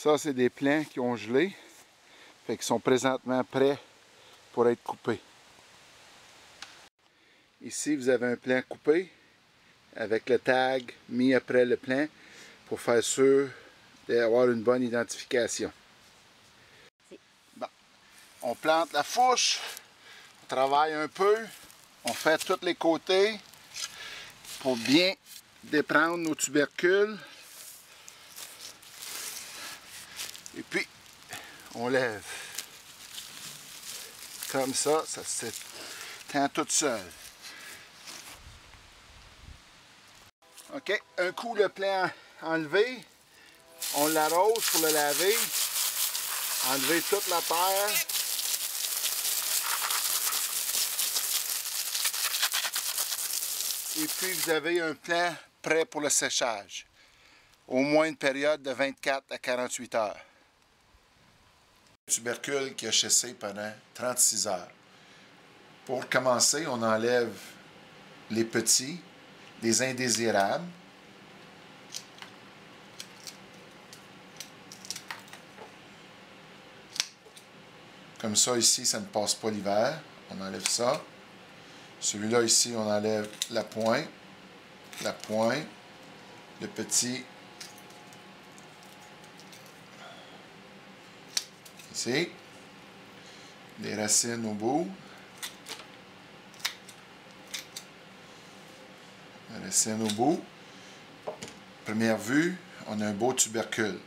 Ça, c'est des plants qui ont gelé, fait qu'ils sont présentement prêts pour être coupés. Ici, vous avez un plant coupé avec le tag mis après le plant pour faire sûr d'avoir une bonne identification. Bon. On plante la fourche, on travaille un peu, on fait tous les côtés pour bien déprendre nos tubercules. Et puis, on lève. Comme ça, ça s'étend tout seul. OK, un coup le plant enlevé, on l'arrose pour le laver, enlever toute la terre. Et puis vous avez un plant prêt pour le séchage. Au moins une période de 24 à 48 heures. Un tubercule qui a chassé pendant 36 heures. Pour commencer, on enlève les petits, les indésirables. Comme ça, ici, ça ne passe pas l'hiver. On enlève ça. Celui-là, ici, on enlève la pointe, le petit. Ici. Les racines au bout. Les racines au bout. Première vue, on a un beau tubercule.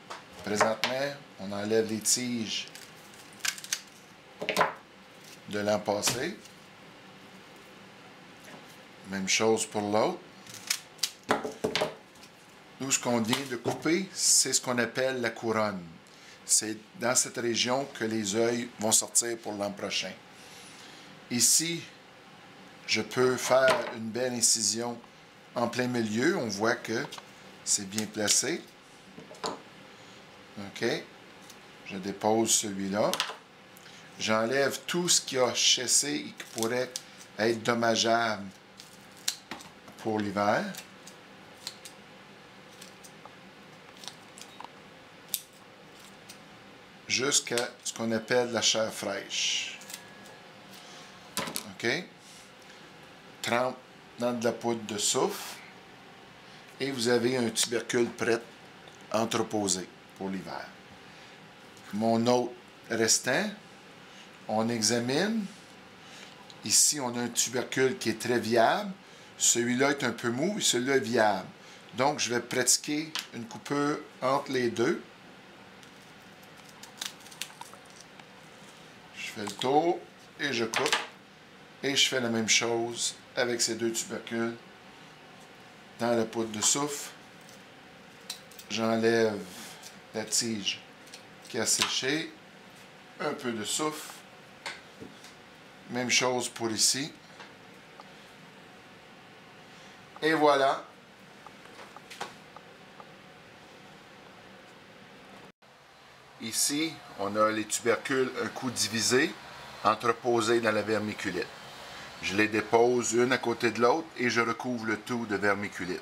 Présentement, on enlève les tiges de l'an passé. Même chose pour l'autre. Nous, ce qu'on vient de couper, c'est ce qu'on appelle la couronne. C'est dans cette région que les œils vont sortir pour l'an prochain. Ici, je peux faire une belle incision en plein milieu. On voit que c'est bien placé. OK. Je dépose celui-là. J'enlève tout ce qui a chassé et qui pourrait être dommageable pour l'hiver. Jusqu'à ce qu'on appelle la chair fraîche. OK? Trempe dans de la poudre de soufre et vous avez un tubercule prêt à entreposer pour l'hiver. Mon autre restant, on examine. Ici, on a un tubercule qui est très viable. Celui-là est un peu mou et celui-là est viable. Donc, je vais pratiquer une coupure entre les deux. Je fais le tour et je coupe. Et je fais la même chose avec ces deux tubercules. Dans la poudre de soufre, j'enlève la tige qui a séché. Un peu de soufre. Même chose pour ici. Et voilà. Ici, on a les tubercules un coup divisés, entreposés dans la vermiculite. Je les dépose une à côté de l'autre et je recouvre le tout de vermiculite.